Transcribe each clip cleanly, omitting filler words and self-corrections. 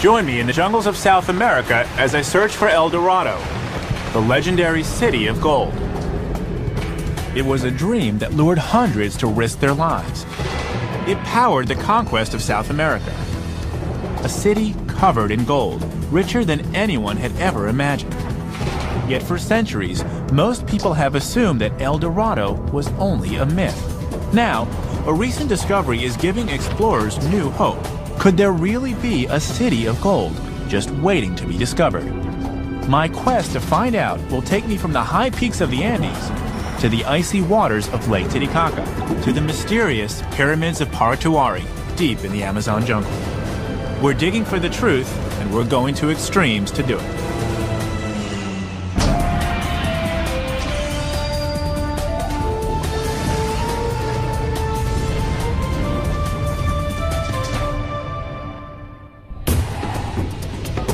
Join me in the jungles of South America as I search for El Dorado, the legendary city of gold. It was a dream that lured hundreds to risk their lives. It powered the conquest of South America. A city covered in gold, richer than anyone had ever imagined. Yet for centuries, most people have assumed that El Dorado was only a myth. Now, a recent discovery is giving explorers new hope. Could there really be a city of gold just waiting to be discovered? My quest to find out will take me from the high peaks of the Andes to the icy waters of Lake Titicaca, to the mysterious pyramids of Paratuari, deep in the Amazon jungle. We're digging for the truth, and we're going to extremes to do it.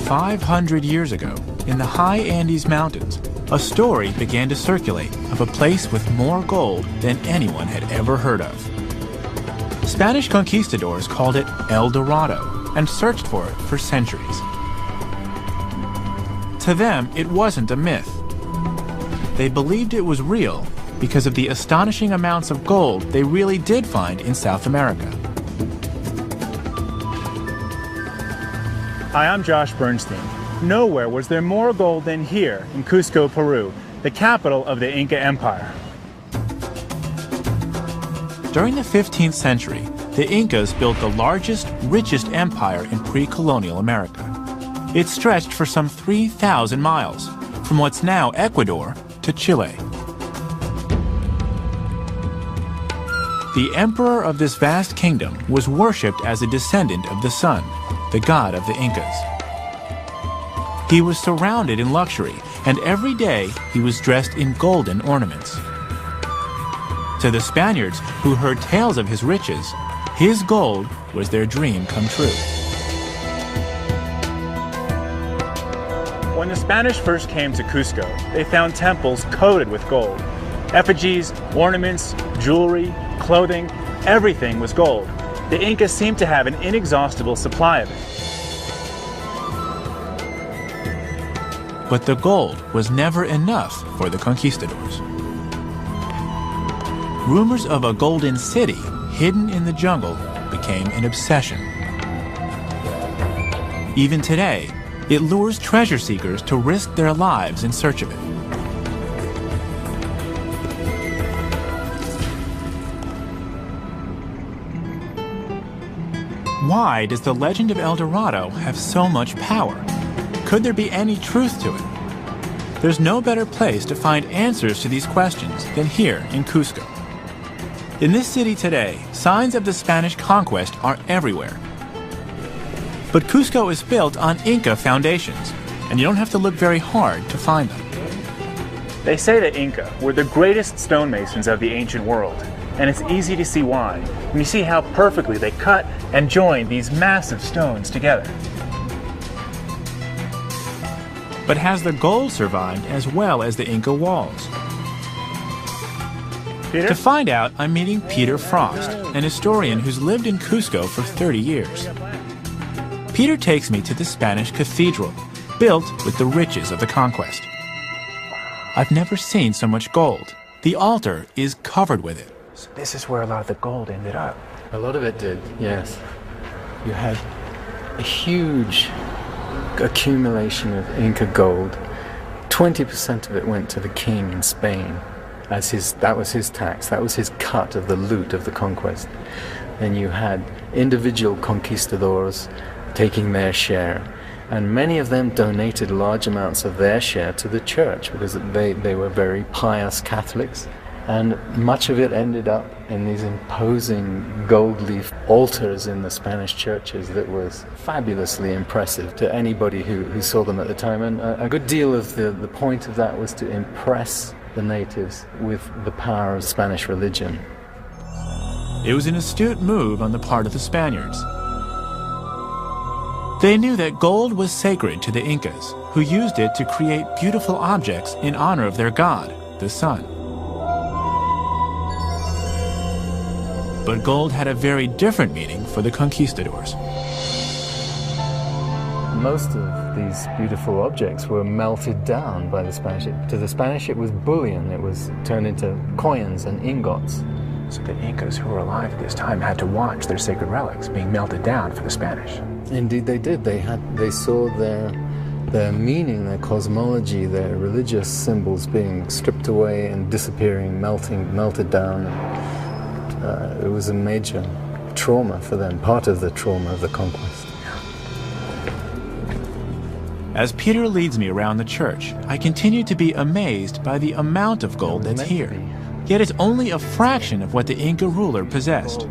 "500 years ago, in the high Andes Mountains, a story began to circulate of a place with more gold than anyone had ever heard of. Spanish conquistadors called it El Dorado and searched for it for centuries. To them, it wasn't a myth. They believed it was real because of the astonishing amounts of gold they really did find in South America. Hi, I'm Josh Bernstein. Nowhere was there more gold than here in Cusco, Peru, the capital of the Inca Empire. During the 15th century, the Incas built the largest, richest empire in pre-colonial America. It stretched for some 3,000 miles, from what's now Ecuador to Chile. The emperor of this vast kingdom was worshipped as a descendant of the sun, the god of the Incas. He was surrounded in luxury, and every day he was dressed in golden ornaments. To the Spaniards, who heard tales of his riches, his gold was their dream come true. When the Spanish first came to Cusco, they found temples coated with gold. Effigies, ornaments, jewelry, clothing, everything was gold. The Incas seemed to have an inexhaustible supply of it. But the gold was never enough for the conquistadors. Rumors of a golden city hidden in the jungle became an obsession. Even today, it lures treasure seekers to risk their lives in search of it. Why does the legend of El Dorado have so much power? Could there be any truth to it? There's no better place to find answers to these questions than here in Cusco. In this city today, signs of the Spanish conquest are everywhere. But Cusco is built on Inca foundations, and you don't have to look very hard to find them. They say the Inca were the greatest stonemasons of the ancient world, and it's easy to see why when you see how perfectly they cut and joined these massive stones together. But has the gold survived as well as the Inca walls? Peter? To find out, I'm meeting Peter Frost, an historian who's lived in Cusco for 30 years. Peter takes me to the Spanish cathedral, built with the riches of the conquest. I've never seen so much gold. The altar is covered with it. So this is where a lot of the gold ended up. A lot of it did, yes. You had a huge accumulation of Inca gold. 20% of it went to the king in Spain. That was his tax, that was his cut of the loot of the conquest. Then you had individual conquistadors taking their share, and many of them donated large amounts of their share to the church because they were very pious Catholics, and much of it ended up in these imposing gold leaf altars in the Spanish churches that was fabulously impressive to anybody who saw them at the time, and a good deal of the point of that was to impress the natives with the power of Spanish religion. It was an astute move on the part of the Spaniards. They knew that gold was sacred to the Incas, who used it to create beautiful objects in honor of their god, the sun. But gold had a very different meaning for the conquistadors. most of these beautiful objects were melted down by the Spanish. To the Spanish, it was bullion. It was turned into coins and ingots. So the Incas who were alive at this time had to watch their sacred relics being melted down for the Spanish. Indeed, they did. They saw their meaning, their cosmology, their religious symbols being stripped away and disappearing, melted down. It was a major trauma for them, part of the trauma of the conquest. As Peter leads me around the church, I continue to be amazed by the amount of gold that's here. Yet it's only a fraction of what the Inca ruler possessed.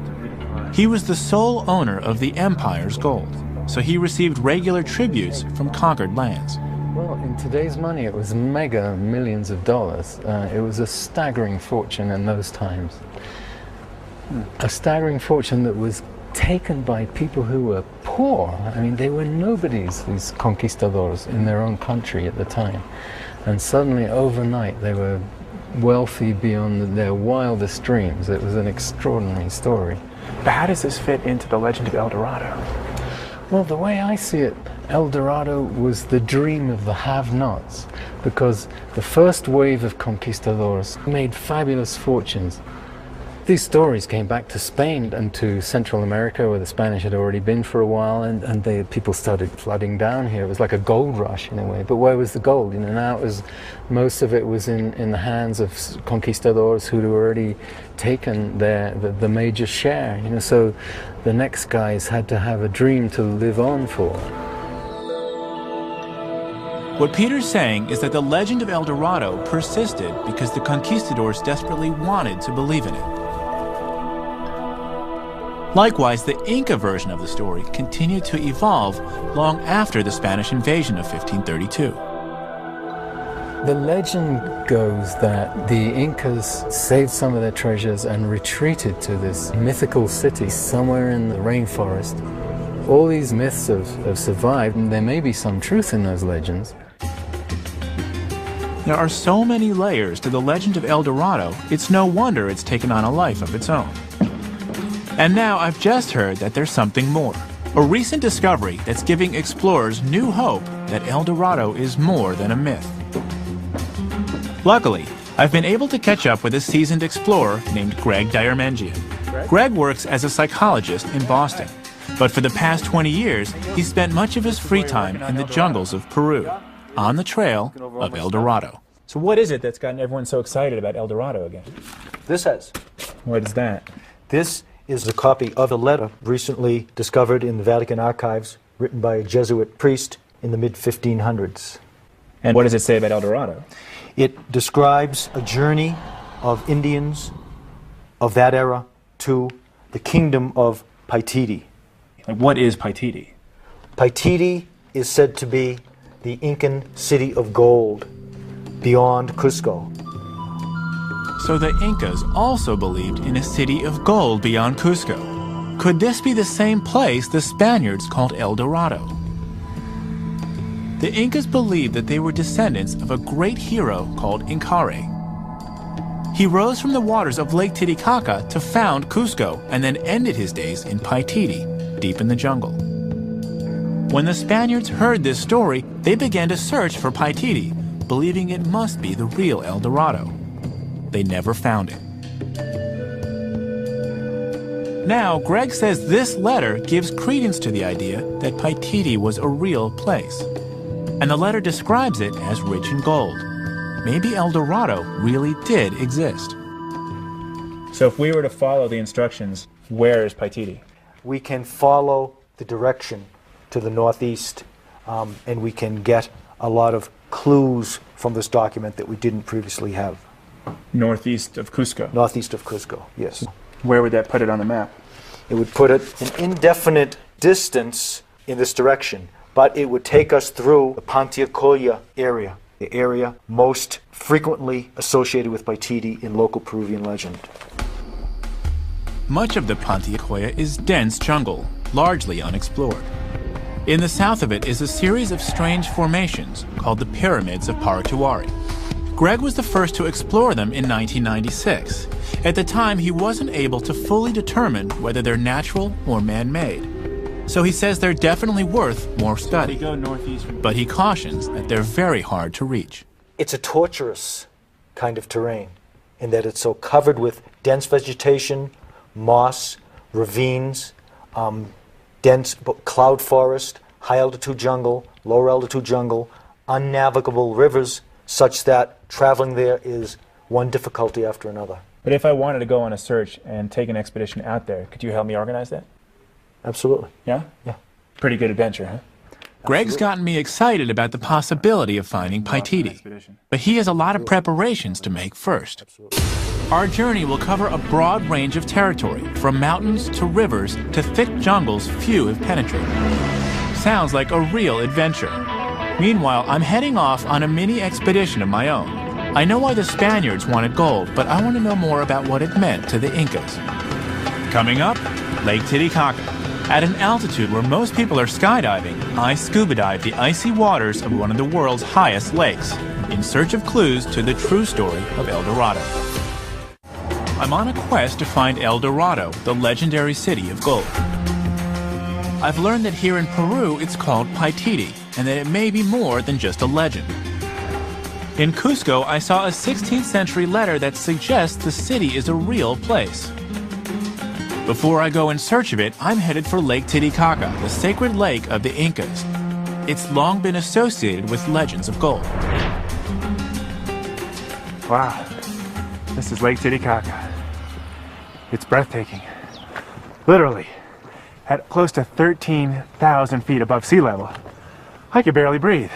He was the sole owner of the empire's gold, so he received regular tributes from conquered lands. Well, in today's money, it was mega millions of dollars. It was a staggering fortune in those times. A staggering fortune that was taken by people who were poor. I mean, they were nobodies, these conquistadors, in their own country at the time. And suddenly, overnight, they were wealthy beyond their wildest dreams. It was an extraordinary story. But how does this fit into the legend of El Dorado? Well, the way I see it, El Dorado was the dream of the have-nots, because the first wave of conquistadors made fabulous fortunes. These stories came back to Spain and to Central America, where the Spanish had already been for a while, and people started flooding down here. It was like a gold rush in a way. But where was the gold? You know, now most of it was in the hands of conquistadors who'd already taken the major share. You know, so the next guys had to have a dream to live on for. What Peter's saying is that the legend of El Dorado persisted because the conquistadors desperately wanted to believe in it. Likewise, the Inca version of the story continued to evolve long after the Spanish invasion of 1532. The legend goes that the Incas saved some of their treasures and retreated to this mythical city somewhere in the rainforest. All these myths have survived, and there may be some truth in those legends. There are so many layers to the legend of El Dorado, it's no wonder it's taken on a life of its own. And now I've just heard that there's something more. A recent discovery that's giving explorers new hope that El Dorado is more than a myth. Luckily, I've been able to catch up with a seasoned explorer named Greg Diarmengian. Greg works as a psychologist in Boston, but for the past 20 years, he's spent much of his free time in the jungles of Peru, on the trail of El Dorado. So what is it that's gotten everyone so excited about El Dorado again? This has. What is that? This is a copy of a letter recently discovered in the Vatican archives, written by a Jesuit priest in the mid-1500s. And what does it say about El Dorado? It describes a journey of Indians of that era to the kingdom of Paititi. Like, what is Paititi? Paititi is said to be the Incan city of gold beyond Cusco. So the Incas also believed in a city of gold beyond Cusco. Could this be the same place the Spaniards called El Dorado? The Incas believed that they were descendants of a great hero called Incare. He rose from the waters of Lake Titicaca to found Cusco and then ended his days in Paititi, deep in the jungle. When the Spaniards heard this story, they began to search for Paititi, believing it must be the real El Dorado. They never found it. Now, Greg says this letter gives credence to the idea that Paititi was a real place. And the letter describes it as rich in gold. Maybe El Dorado really did exist. So if we were to follow the instructions, where is Paititi? We can follow the direction to the northeast, and we can get a lot of clues from this document that we didn't previously have. Northeast of Cusco. Northeast of Cusco, yes. Where would that put it on the map? It would put it an indefinite distance in this direction, but it would take us through the Pantiacoya area, the area most frequently associated with Paititi in local Peruvian legend. Much of the Pantiacoya is dense jungle, largely unexplored. In the south of it is a series of strange formations called the Pyramids of Paratuari. Greg was the first to explore them in 1996. At the time, he wasn't able to fully determine whether they're natural or man-made. So he says they're definitely worth more study. We go northeast. But he cautions that they're very hard to reach. It's a torturous kind of terrain in that it's so covered with dense vegetation, moss, ravines, dense cloud forest, high altitude jungle, lower altitude jungle, unnavigable rivers, such that traveling there is one difficulty after another. But if I wanted to go on a search and take an expedition out there, could you help me organize that? Absolutely. Yeah? Yeah. Pretty good adventure, huh? Greg's gotten me excited about the possibility of finding Paititi, but he has a lot of preparations to make first. Our journey will cover a broad range of territory, from mountains to rivers to thick jungles few have penetrated. Sounds like a real adventure. Meanwhile, I'm heading off on a mini expedition of my own. I know why the Spaniards wanted gold, but I want to know more about what it meant to the Incas. Coming up, Lake Titicaca. At an altitude where most people are skydiving, I scuba dive the icy waters of one of the world's highest lakes, in search of clues to the true story of El Dorado. I'm on a quest to find El Dorado, the legendary city of gold. I've learned that here in Peru it's called Paititi, and that it may be more than just a legend. In Cusco, I saw a 16th century letter that suggests the city is a real place. Before I go in search of it, I'm headed for Lake Titicaca, the sacred lake of the Incas. It's long been associated with legends of gold. Wow. This is Lake Titicaca. It's breathtaking. Literally, at close to 13,000 feet above sea level, I can barely breathe.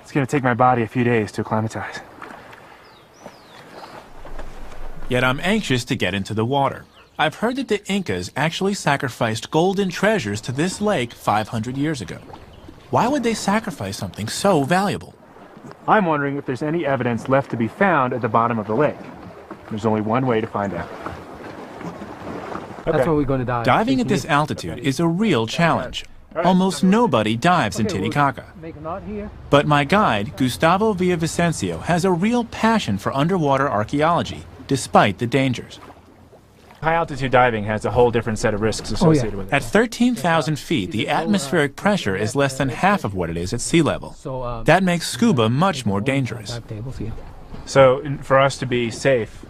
It's going to take my body a few days to acclimatize. Yet I'm anxious to get into the water. I've heard that the Incas actually sacrificed golden treasures to this lake 500 years ago. Why would they sacrifice something so valuable? I'm wondering if there's any evidence left to be found at the bottom of the lake. There's only one way to find out. That's where we're going to dive. Diving at this altitude is a real challenge. Almost nobody dives in Titicaca. Make a knot here. But my guide, Gustavo Villavicencio, has a real passion for underwater archaeology, despite the dangers. High altitude diving has a whole different set of risks associated with it. At 13,000 feet, the atmospheric pressure is less than half of what it is at sea level. That makes scuba much more dangerous. Dive tables here. So for us to be safe,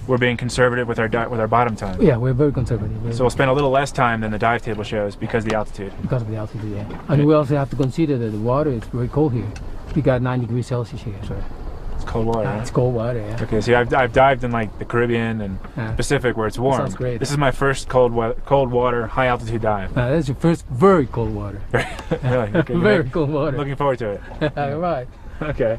we're being conservative with our bottom time. Yeah, we're very conservative. So we'll spend a little less time than the dive table shows because of the altitude. Because of the altitude, yeah. And we also have to consider that the water is very cold here. We got 9 degrees Celsius here, so It's cold water, right? it's cold water, yeah. Okay, so I've dived in like the Caribbean and Pacific where it's warm. sounds great. This is my first cold water, high altitude dive. That's your first very cold water. Really? Okay, Very cold water. Looking forward to it. All right. Okay.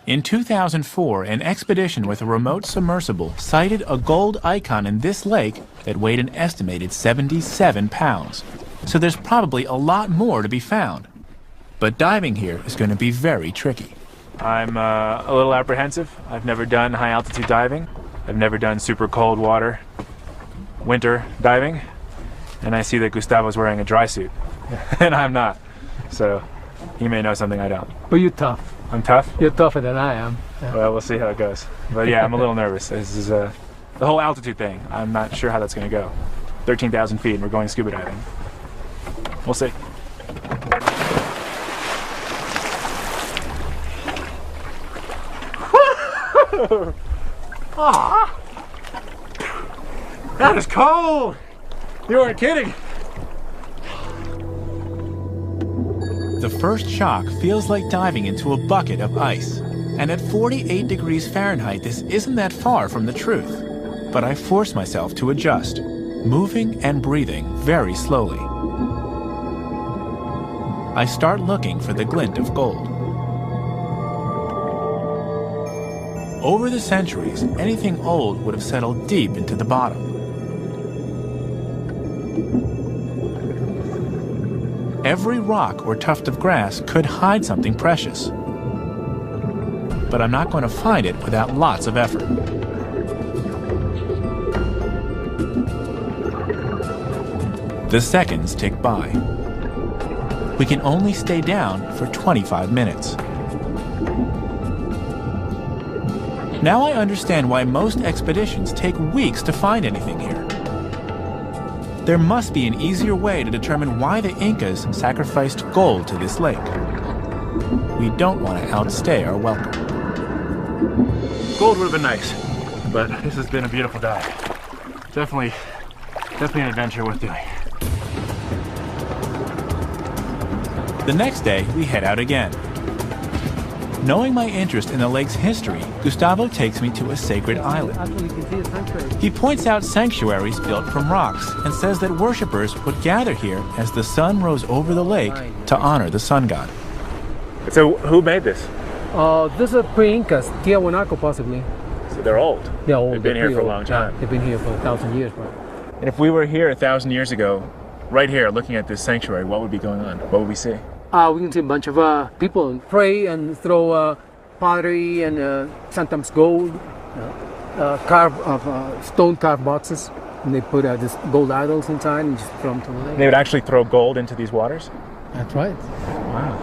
In 2004, an expedition with a remote submersible sighted a gold icon in this lake that weighed an estimated 77 pounds. So there's probably a lot more to be found. But diving here is going to be very tricky. I'm a little apprehensive. I've never done high altitude diving. I've never done super cold water, winter diving. And I see that Gustavo's wearing a dry suit, and I'm not. So he may know something I don't. But you're tough. I'm tough? You're tougher than I am. Yeah. Well, we'll see how it goes. But yeah, I'm a little nervous. This is the whole altitude thing. I'm not sure how that's going to go. 13,000 feet and we're going scuba diving. We'll see. Ah, that is cold! You weren't kidding! The first shock feels like diving into a bucket of ice. And at 48 degrees Fahrenheit, this isn't that far from the truth. But I force myself to adjust, moving and breathing very slowly. I start looking for the glint of gold. Over the centuries, anything old would have settled deep into the bottom. Every rock or tuft of grass could hide something precious. But I'm not going to find it without lots of effort. The seconds tick by. We can only stay down for 25 minutes. Now I understand why most expeditions take weeks to find anything here. There must be an easier way to determine why the Incas sacrificed gold to this lake. We don't want to outstay our welcome. Gold would have been nice, but this has been a beautiful dive. Definitely an adventure worth doing. The next day, we head out again. Knowing my interest in the lake's history, Gustavo takes me to a sacred island. Actually, you can see a sanctuary. He points out sanctuaries built from rocks and says that worshippers would gather here as the sun rose over the lake to honor the sun god. So who made this? This is pre-Incas, Tiahuanaco possibly. So they're old. They're old. They've been here pretty for a old. long time. Yeah, they've been here for 1,000 years, bro. And if we were here 1,000 years ago, right here, looking at this sanctuary, what would be going on? What would we see? We can see a bunch of people pray and throw pottery and sometimes gold, stone carved boxes, and they put this gold idols inside and just throw them to the lake. They would actually throw gold into these waters? That's right. Wow.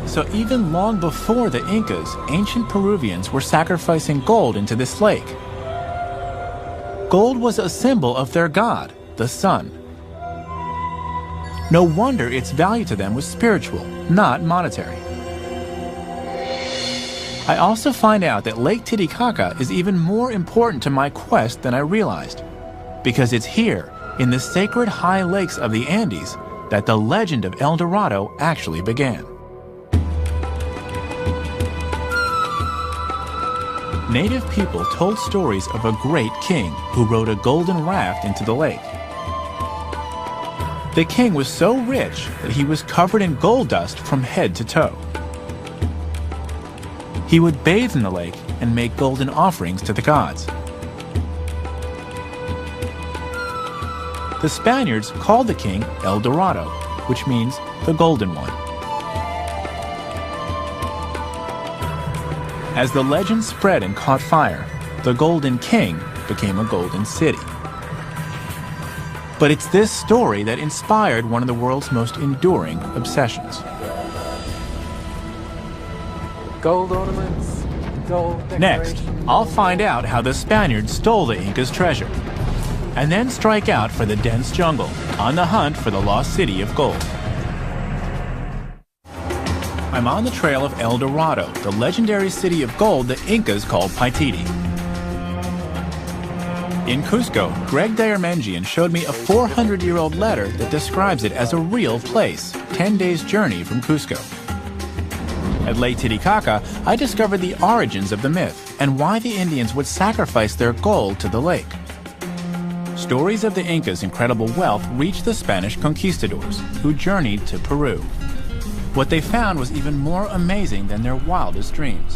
So even long before the Incas, ancient Peruvians were sacrificing gold into this lake. Gold was a symbol of their god, the sun. No wonder its value to them was spiritual, not monetary. I also find out that Lake Titicaca is even more important to my quest than I realized, because it's here, in the sacred high lakes of the Andes, that the legend of El Dorado actually began. Native people told stories of a great king who rode a golden raft into the lake. The king was so rich that he was covered in gold dust from head to toe. He would bathe in the lake and make golden offerings to the gods. The Spaniards called the king El Dorado, which means the Golden One. As the legend spread and caught fire, the Golden King became a golden city. But it's this story that inspired one of the world's most enduring obsessions. Gold ornaments, gold decoration. Next, I'll find out how the Spaniards stole the Incas' treasure, and then strike out for the dense jungle on the hunt for the lost city of gold. I'm on the trail of El Dorado, the legendary city of gold the Incas called Paititi. In Cusco, Greg Diarmengian showed me a 400-year-old letter that describes it as a real place, 10 days' journey from Cusco. At Lake Titicaca, I discovered the origins of the myth and why the Indians would sacrifice their gold to the lake. Stories of the Incas' incredible wealth reached the Spanish conquistadors, who journeyed to Peru. What they found was even more amazing than their wildest dreams.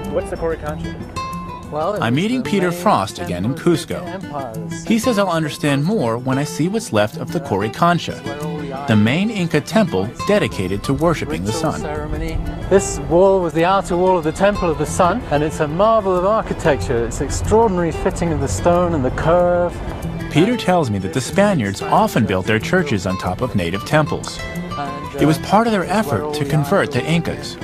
What's the Coricancha? Well, I'm meeting Peter Frost again in Cusco. He says I'll understand more when I see what's left of the Coricancha, the main Inca temple dedicated to worshiping the sun. This wall was the outer wall of the Temple of the Sun, and it's a marvel of architecture. It's extraordinary fitting of the stone and the curve. Peter tells me that the Spaniards often built their churches on top of native temples. It was part of their effort to convert the Incas.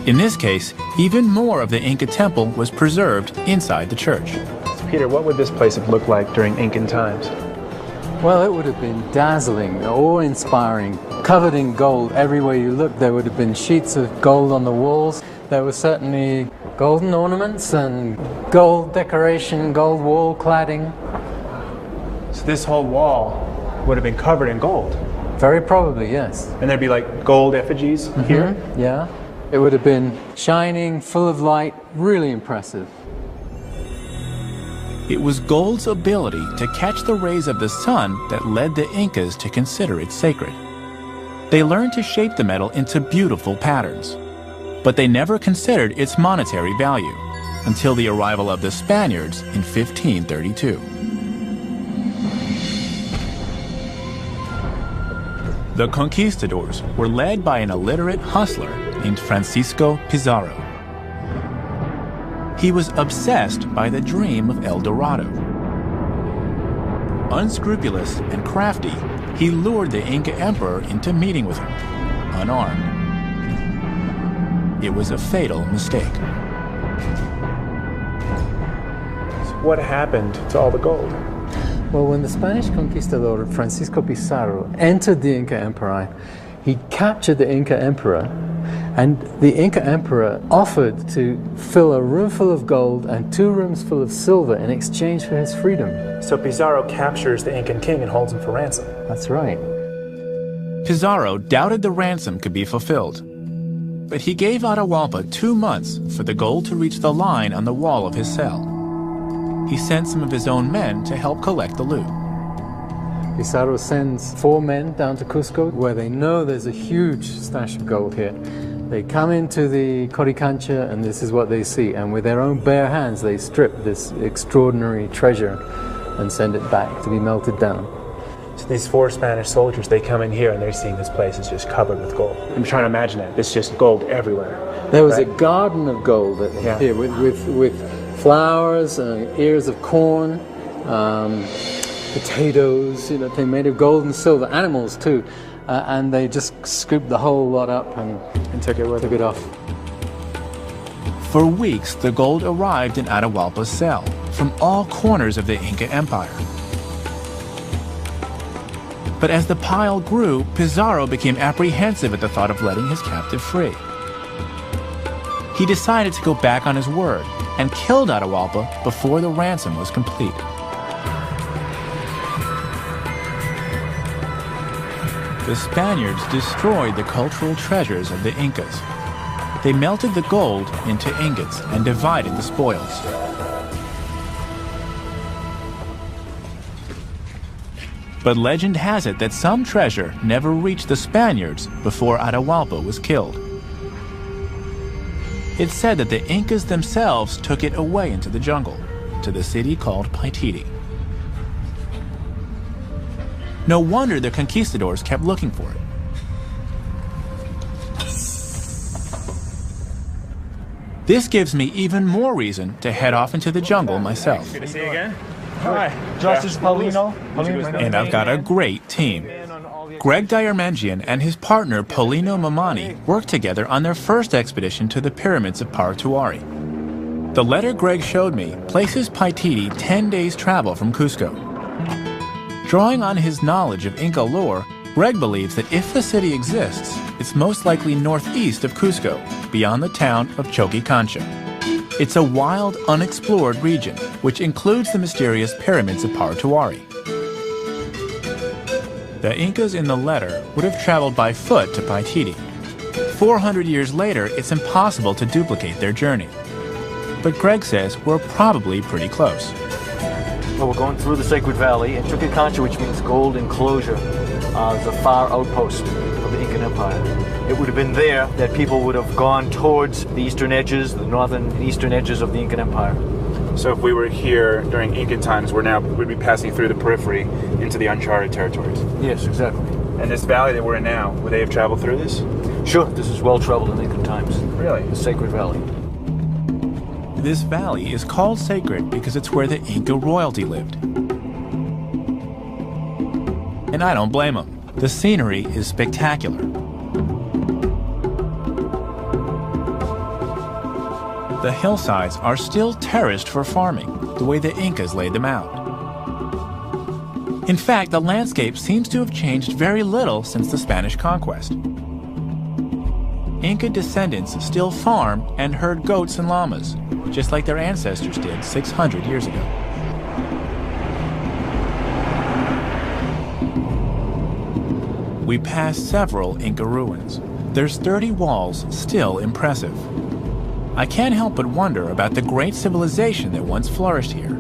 In this case, even more of the Inca temple was preserved inside the church. Peter, what would this place have looked like during Incan times? Well, it would have been dazzling, awe-inspiring, covered in gold. Everywhere you looked, there would have been sheets of gold on the walls. There were certainly golden ornaments and gold decoration, gold wall cladding. So this whole wall would have been covered in gold. Very probably, yes. And there'd be like gold effigies here? Yeah. It would have been shining, full of light, really impressive. It was gold's ability to catch the rays of the sun that led the Incas to consider it sacred. They learned to shape the metal into beautiful patterns, but they never considered its monetary value until the arrival of the Spaniards in 1532. The conquistadors were led by an illiterate hustler named Francisco Pizarro. He was obsessed by the dream of El Dorado. Unscrupulous and crafty, he lured the Inca emperor into meeting with him, unarmed. It was a fatal mistake. what happened to all the gold? Well, when the Spanish conquistador Francisco Pizarro entered the Inca Empire, he captured the Inca emperor, and the Inca emperor offered to fill a room full of gold and 2 rooms full of silver in exchange for his freedom. So Pizarro captures the Incan king and holds him for ransom. That's right. Pizarro doubted the ransom could be fulfilled, but he gave Atahualpa 2 months for the gold to reach the line on the wall of his cell. He sent some of his own men to help collect the loot. Pizarro sends 4 men down to Cusco where they know there's a huge stash of gold here. They come into the Coricancha and this is what they see, and with their own bare hands they strip this extraordinary treasure and send it back to be melted down. So these 4 Spanish soldiers, they come in here and they're seeing this place is just covered with gold. I'm trying to imagine that. It's just gold everywhere. There was right? a garden of gold here with flowers, ears of corn, potatoes, they made of gold and silver, animals too, and they just scooped the whole lot up and took it off. For weeks, the gold arrived in Atahualpa's cell from all corners of the Inca Empire. But as the pile grew, Pizarro became apprehensive at the thought of letting his captive free. He decided to go back on his word and killed Atahualpa before the ransom was complete. The Spaniards destroyed the cultural treasures of the Incas. They melted the gold into ingots and divided the spoils. But legend has it that some treasure never reached the Spaniards before Atahualpa was killed. It's said that the Incas themselves took it away into the jungle, to the city called Paititi. No wonder the conquistadors kept looking for it. This gives me even more reason to head off into the jungle myself. Good to see you again. Hi, Justice Paulino. And I've got a great team. Greg Diarmangian and his partner Paulino Mamani worked together on their first expedition to the pyramids of Paratuari. The letter Greg showed me places Paititi 10 days travel from Cusco. Drawing on his knowledge of Inca lore, Greg believes that if the city exists, it's most likely northeast of Cusco, beyond the town of Choquicancha. It's a wild, unexplored region, which includes the mysterious pyramids of Paratuari. The Incas in the letter would have traveled by foot to Paititi. 400 years later, it's impossible to duplicate their journey. But Greg says we're probably pretty close. Well, we're going through the Sacred Valley, and Choquicancha, which means gold enclosure, is a far outpost of the Incan Empire. It would have been there that people would have gone towards the eastern edges, the northern and eastern edges of the Incan Empire. So if we were here during Incan times, we'd be passing through the periphery into the uncharted territories. Yes, exactly. And this valley that we're in now, would they have traveled through this? Sure, this is well traveled in Incan times. Really? The Sacred Valley. This valley is called sacred because it's where the Inca royalty lived. And I don't blame them. The scenery is spectacular. The hillsides are still terraced for farming, the way the Incas laid them out. In fact, the landscape seems to have changed very little since the Spanish conquest. Inca descendants still farm and herd goats and llamas, just like their ancestors did 600 years ago. We pass several Inca ruins. There's 30 walls, still impressive. I can't help but wonder about the great civilization that once flourished here,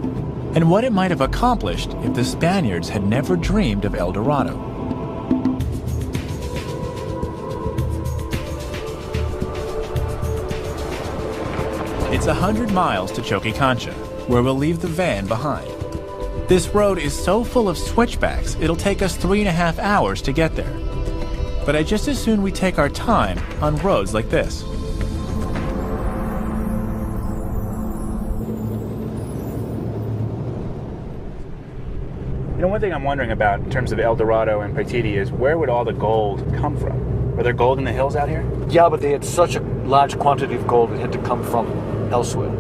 and what it might have accomplished if the Spaniards had never dreamed of El Dorado. It's 100 miles to Choquicancha, where we'll leave the van behind. This road is so full of switchbacks, it'll take us 3.5 hours to get there. But I just as soon we take our time on roads like this. You know, one thing I'm wondering about in terms of El Dorado and Paititi is where would all the gold come from? Were there gold in the hills out here? Yeah, but they had such a large quantity of gold it had to come from elsewhere.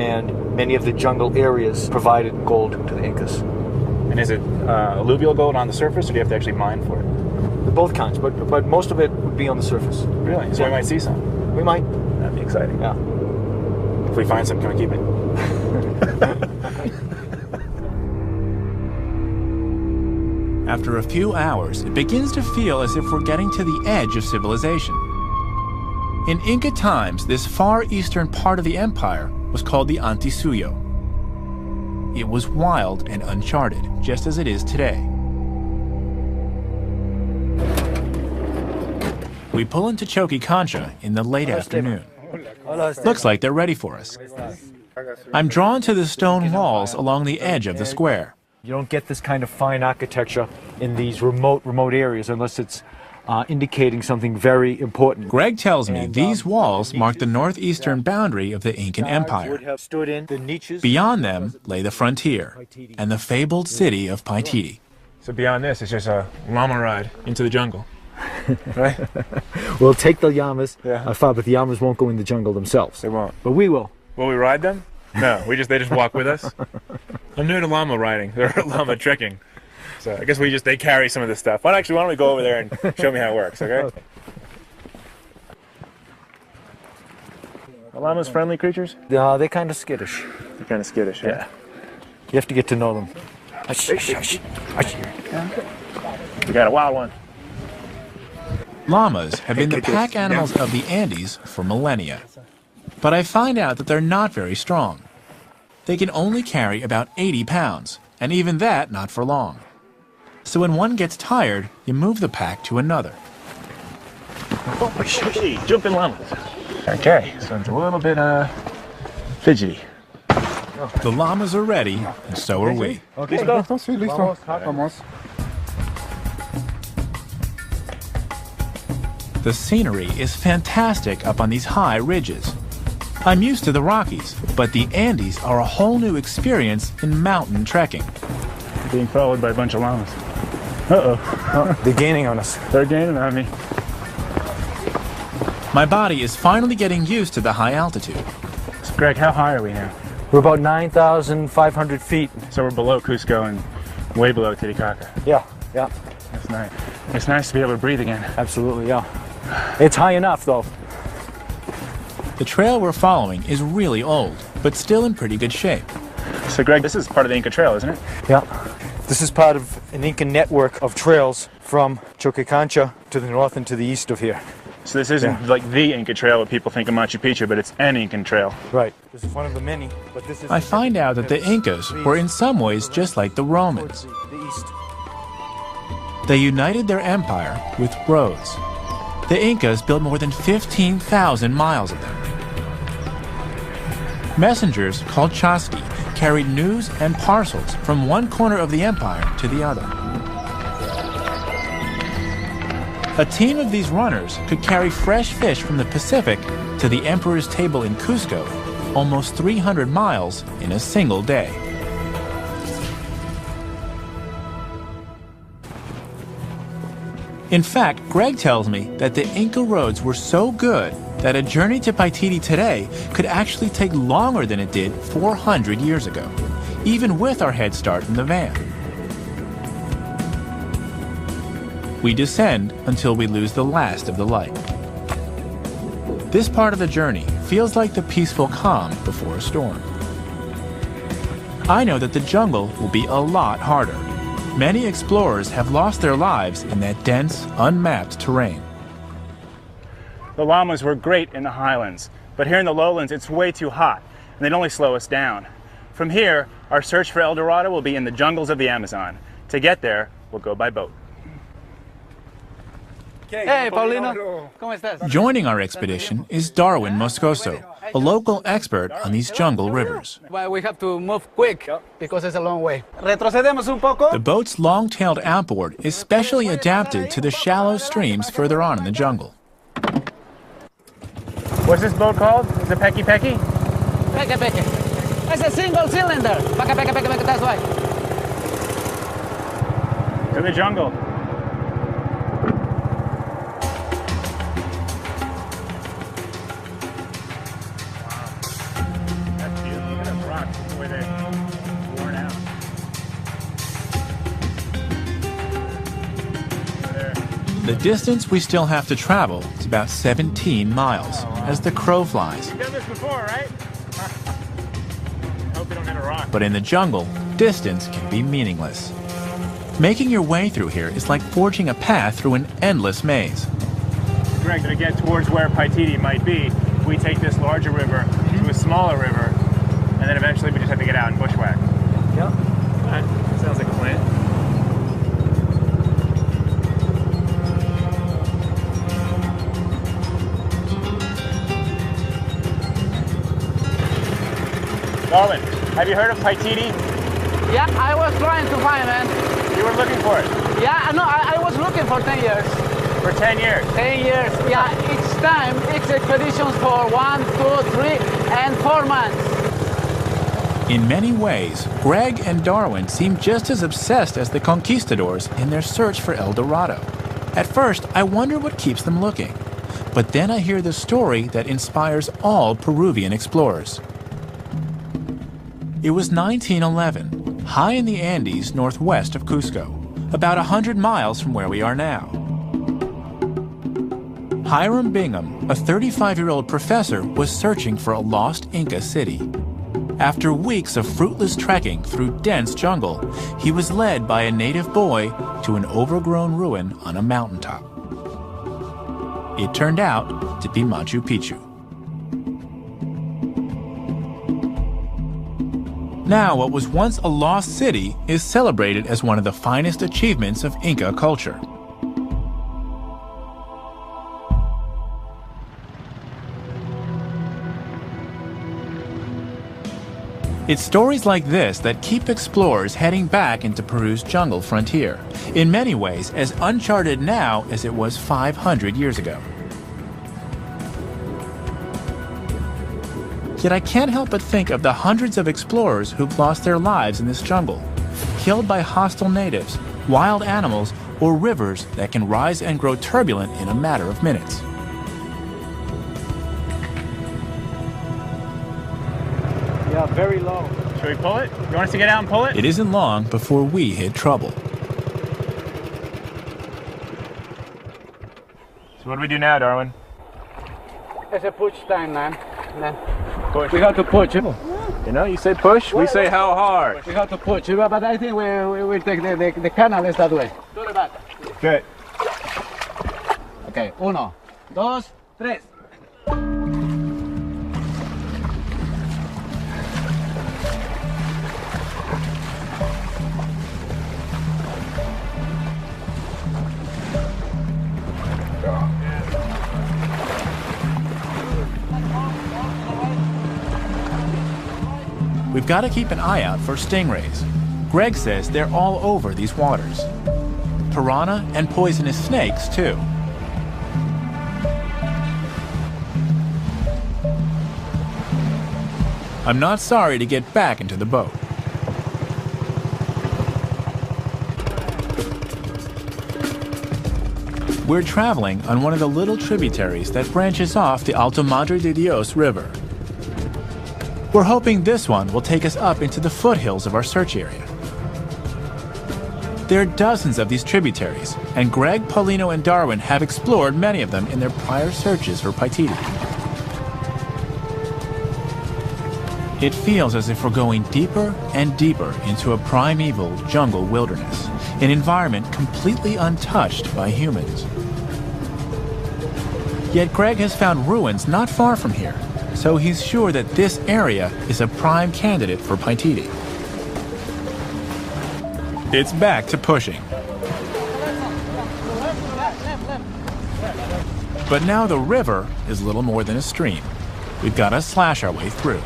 and many of the jungle areas provided gold to the Incas. And is it alluvial gold on the surface, or do you have to actually mine for it? Both kinds, but most of it would be on the surface. Really? So we might see some? We might. That'd be exciting. Yeah. If we find some, can we keep it? After a few hours, it begins to feel as if we're getting to the edge of civilization. In Inca times, this far eastern part of the empire was called the Antisuyo. It was wild and uncharted, just as it is today. We pull into Choquecancha in the late afternoon. Looks like they're ready for us. I'm drawn to the stone walls along the edge of the square. You don't get this kind of fine architecture in these remote areas unless it's indicating something very important. Greg tells me these walls mark the northeastern boundary of the Incan Empire. Beyond them lay the frontier and the fabled city of Paititi. So beyond this, it's just a llama ride into the jungle. Right? We'll take the llamas, Yeah. far, but the llamas won't go in the jungle themselves. They won't. But we will. Will we ride them? No, they just walk with us. I'm new to llama riding, or llama trekking. So I guess they carry some of this stuff. Why don't we go over there and show me how it works, okay? Are llamas friendly creatures? They're kind of skittish. They're kind of skittish, Yeah. You have to get to know them. We got a wild one. Llamas have been the pack animals of the Andes for millennia. But I find out that they're not very strong. They can only carry about 80 pounds, and even that not for long. So when one gets tired, you move the pack to another. Hey, jumping llamas. Okay, so it's a little bit fidgety. The llamas are ready, and so are we. The scenery is fantastic up on these high ridges. I'm used to the Rockies, but the Andes are a whole new experience in mountain trekking. Being followed by a bunch of llamas. Uh-oh. They're gaining on us. They're gaining on me. My body is finally getting used to the high altitude. So Greg, how high are we now? We're about 9,500 feet. So we're below Cusco and way below Titicaca. Yeah. That's nice. It's nice to be able to breathe again. Absolutely, yeah. It's high enough, though. The trail we're following is really old, but still in pretty good shape. So Greg, this is part of the Inca Trail, isn't it? Yeah. This is part of an Inca network of trails from Choquecancha to the north and to the east of here. So this isn't like the Inca Trail what people think of Machu Picchu, but it's an Incan trail. Right. This is one of the many, but this is... I find out that the Incas were in some ways just like the Romans. The east. They united their empire with roads. The Incas built more than 15,000 miles of them. Messengers called chasqui carried news and parcels from one corner of the empire to the other. A team of these runners could carry fresh fish from the Pacific to the emperor's table in Cusco, almost 300 miles in a single day. In fact, Greg tells me that the Inca roads were so good that a journey to Paititi today could actually take longer than it did 400 years ago, even with our head start in the van. We descend until we lose the last of the light. This part of the journey feels like the peaceful calm before a storm. I know that the jungle will be a lot harder. Many explorers have lost their lives in that dense, unmapped terrain. The llamas were great in the highlands, but here in the lowlands it's way too hot, and they'd only slow us down. From here, our search for El Dorado will be in the jungles of the Amazon. To get there, we'll go by boat. Hey, Paulino. ¿Cómo estás? Joining our expedition is Darwin Moscoso, a local expert on these jungle rivers. Well, we have to move quick because it's a long way. Retrocedemos un poco. The boat's long-tailed outboard is specially adapted to the shallow streams further on in the jungle. What's this boat called? Is it Pecky Pecky? Peque, peque. It's a single cylinder. Peque, peque, peque, peque. That's why. To the jungle. with it worn out. There. The distance we still have to travel is about 17 miles as the crow flies. You've done this before, right? Hope you don't hit a rock. But in the jungle, distance can be meaningless. Making your way through here is like forging a path through an endless maze. Greg, to get towards where Paititi might be, we take this larger river to a smaller river, and then eventually we just have to get out and bushwhack. Yeah. That sounds like a plan. Darwin, have you heard of Paititi? Yeah, I was trying to find it. You were looking for it Yeah, no, I was looking for 10 years. for 10 years. 10 years, yeah. Each time, it's expeditions for 1, 2, 3, and 4 months. In many ways, Greg and Darwin seem just as obsessed as the conquistadors in their search for El Dorado. At first, I wonder what keeps them looking. But then I hear the story that inspires all Peruvian explorers. It was 1911, high in the Andes northwest of Cusco, about 100 miles from where we are now. Hiram Bingham, a 35-year-old professor, was searching for a lost Inca city. After weeks of fruitless trekking through dense jungle, he was led by a native boy to an overgrown ruin on a mountaintop. It turned out to be Machu Picchu. Now, what was once a lost city is celebrated as one of the finest achievements of Inca culture. It's stories like this that keep explorers heading back into Peru's jungle frontier, in many ways as uncharted now as it was 500 years ago. Yet I can't help but think of the hundreds of explorers who've lost their lives in this jungle, killed by hostile natives, wild animals, or rivers that can rise and grow turbulent in a matter of minutes. Yeah, very low. Should we pull it? You want us to get out and pull it? It isn't long before we hit trouble. So what do we do now, Darwin? It's a push time, man. Push. We have to push. You know, you say push, we say how hard. We have to push, but I think we will take the canal is that way. To the back. Good. Okay, 1, 2, 3. We've got to keep an eye out for stingrays. Greg says they're all over these waters. Piranha and poisonous snakes, too. I'm not sorry to get back into the boat. We're traveling on one of the little tributaries that branches off the Alto Madre de Dios River. We're hoping this one will take us up into the foothills of our search area. There are dozens of these tributaries, and Greg, Paulino, and Darwin have explored many of them in their prior searches for Paititi. It feels as if we're going deeper and deeper into a primeval jungle wilderness, an environment completely untouched by humans. Yet Greg has found ruins not far from here, so he's sure that this area is a prime candidate for Paititi. It's back to pushing. But now the river is little more than a stream. We've got to slash our way through.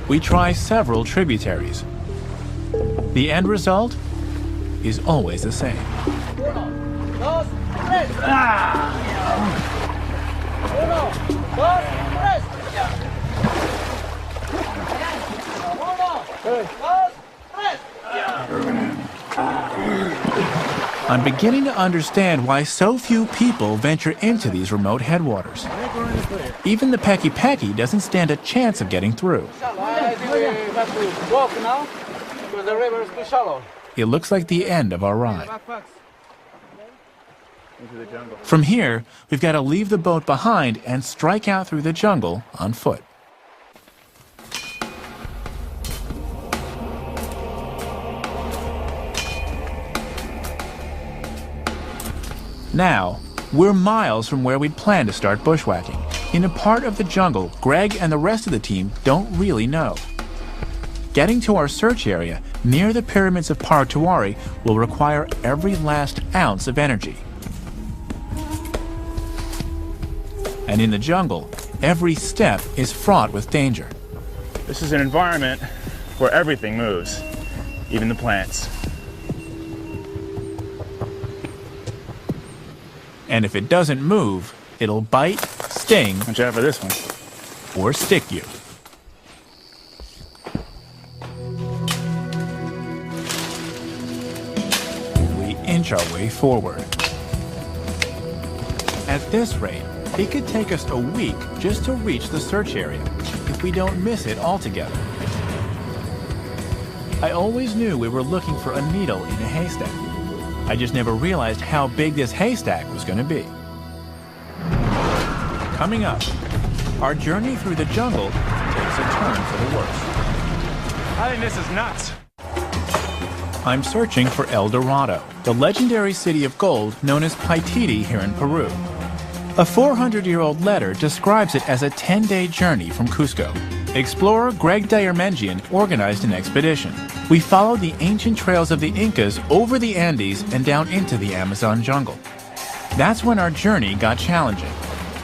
We try several tributaries. The end result is always the same. I'm beginning to understand why so few people venture into these remote headwaters. Even the Peki Peki doesn't stand a chance of getting through. I think we have to walk now because the river is too shallow. It looks like the end of our ride. Into the jungle. From here, we've got to leave the boat behind and strike out through the jungle on foot. Now, we're miles from where we'd planned to start bushwhacking, in a part of the jungle Greg and the rest of the team don't really know. Getting to our search area near the pyramids of Paratawari will require every last ounce of energy. And in the jungle, every step is fraught with danger. This is an environment where everything moves, even the plants. And if it doesn't move, it'll bite, sting, Watch out for this one. or stick you. We inch our way forward. At this rate, it could take us a week just to reach the search area, if we don't miss it altogether. I always knew we were looking for a needle in a haystack. I just never realized how big this haystack was going to be. Coming up, our journey through the jungle takes a turn for the worse. I think this is nuts. I'm searching for El Dorado, the legendary city of gold known as Paititi here in Peru. A 400-year-old letter describes it as a 10-day journey from Cusco. Explorer Greg Diarmengian organized an expedition. We followed the ancient trails of the Incas over the Andes and down into the Amazon jungle. That's when our journey got challenging.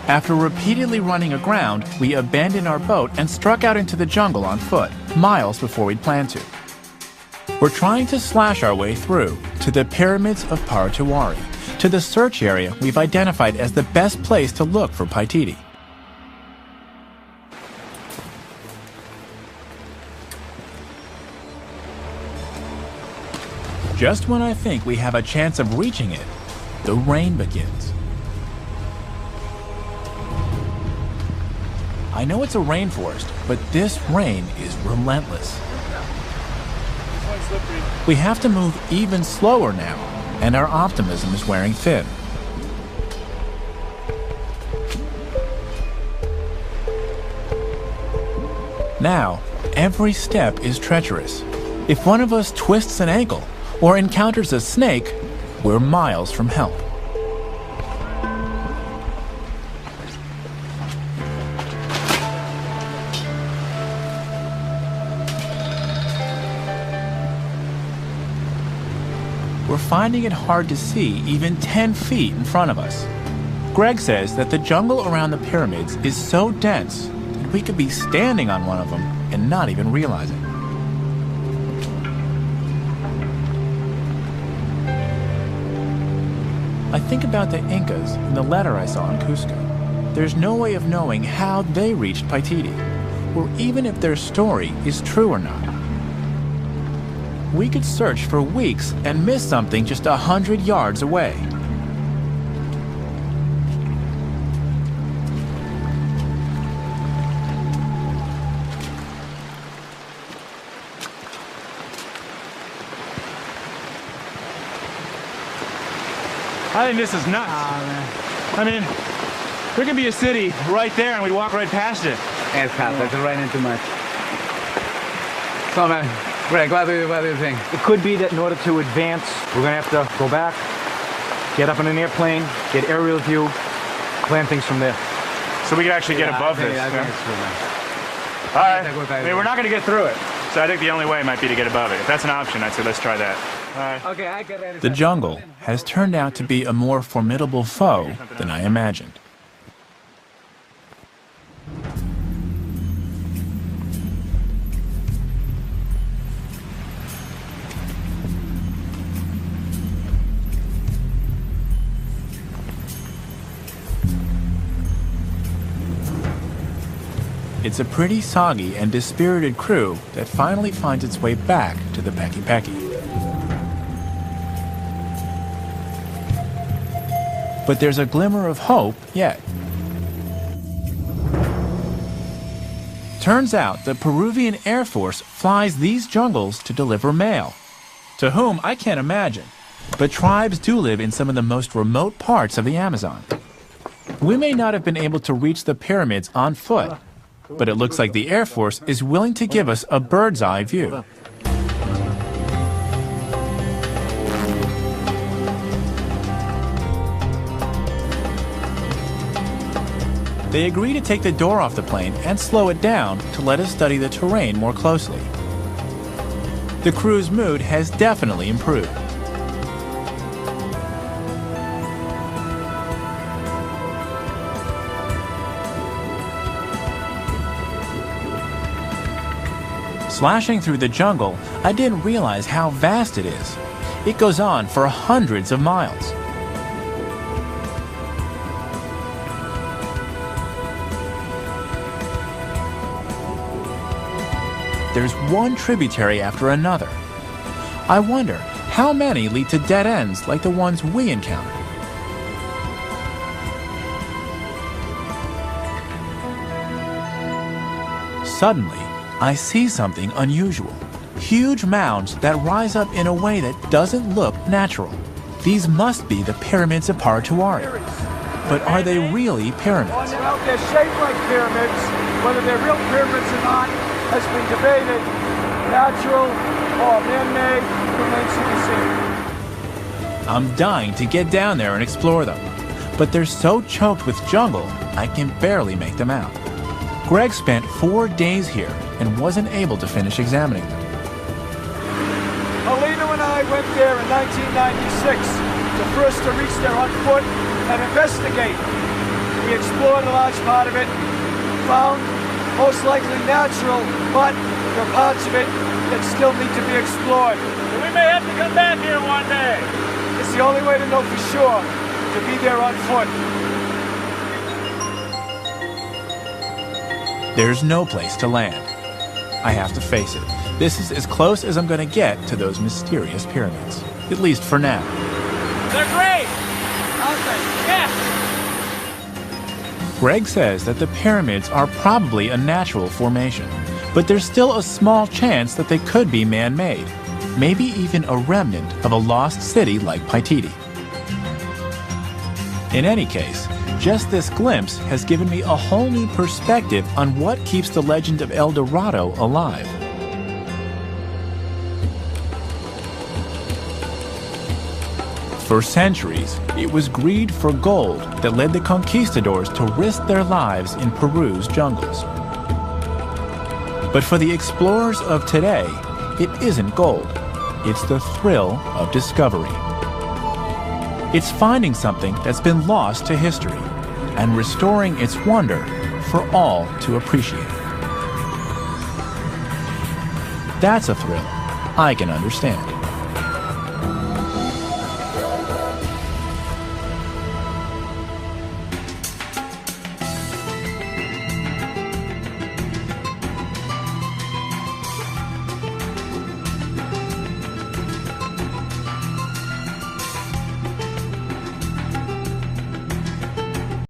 After repeatedly running aground, we abandoned our boat and struck out into the jungle on foot, miles before we'd planned to. We're trying to slash our way through to the pyramids of Paratawari, to the search area we've identified as the best place to look for Paititi. Just when I think we have a chance of reaching it, the rain begins. I know it's a rainforest, but this rain is relentless. We have to move even slower now, and our optimism is wearing thin. Now, every step is treacherous. If one of us twists an ankle or encounters a snake, we're miles from help. We're finding it hard to see even 10 feet in front of us. Greg says that the jungle around the pyramids is so dense that we could be standing on one of them and not even realize it. I think about the Incas and the letter I saw in Cusco. There's no way of knowing how they reached Paititi, or even if their story is true or not. We could search for weeks and miss something just 100 yards away. I think this is nuts. I mean, there could be a city right there and we'd walk right past it. It's hot, it's raining too much. So man, Greg, what do you think? It could be that in order to advance, we're going to have to go back, get up in an airplane, get aerial view, plan things from there. So we could actually get above this. I think it's true, man. All right. I mean, we're not going to get through it. So I think the only way might be to get above it. If that's an option, I'd say let's try that. All right. Okay, I get ready. The jungle has turned out to be a more formidable foe than I imagined. It's a pretty soggy and dispirited crew that finally finds its way back to the Peki Peki. But there's a glimmer of hope yet. Turns out the Peruvian Air Force flies these jungles to deliver mail. To whom, I can't imagine. But tribes do live in some of the most remote parts of the Amazon. We may not have been able to reach the pyramids on foot, but it looks like the Air Force is willing to give us a bird's eye view. They agree to take the door off the plane and slow it down to let us study the terrain more closely. The crew's mood has definitely improved. Slashing through the jungle, I didn't realize how vast it is. It goes on for hundreds of miles. There's one tributary after another. I wonder how many lead to dead ends like the ones we encountered. Suddenly, I see something unusual. Huge mounds that rise up in a way that doesn't look natural. These must be the pyramids of Paratuari. But are they really pyramids? Well, they're shaped like pyramids. Whether they're real pyramids or not has been debated. Natural or man-made remains to be seen. I'm dying to get down there and explore them. But they're so choked with jungle, I can barely make them out. Greg spent 4 days here and wasn't able to finish examining them. Alina and I went there in 1996, the first to reach there on foot and investigate. We explored a large part of it, found most likely natural, but there are parts of it that still need to be explored. We may have to come back here one day. It's the only way to know for sure, to be there on foot. There's no place to land. I have to face it. This is as close as I'm going to get to those mysterious pyramids. At least for now. They're great! Aren't they? Yes! Greg says that the pyramids are probably a natural formation, but there's still a small chance that they could be man-made, maybe even a remnant of a lost city like Paititi. In any case, just this glimpse has given me a whole new perspective on what keeps the legend of El Dorado alive. For centuries, it was greed for gold that led the conquistadors to risk their lives in Peru's jungles. But for the explorers of today, it isn't gold. It's the thrill of discovery. It's finding something that's been lost to history and restoring its wonder for all to appreciate. That's a thrill I can understand.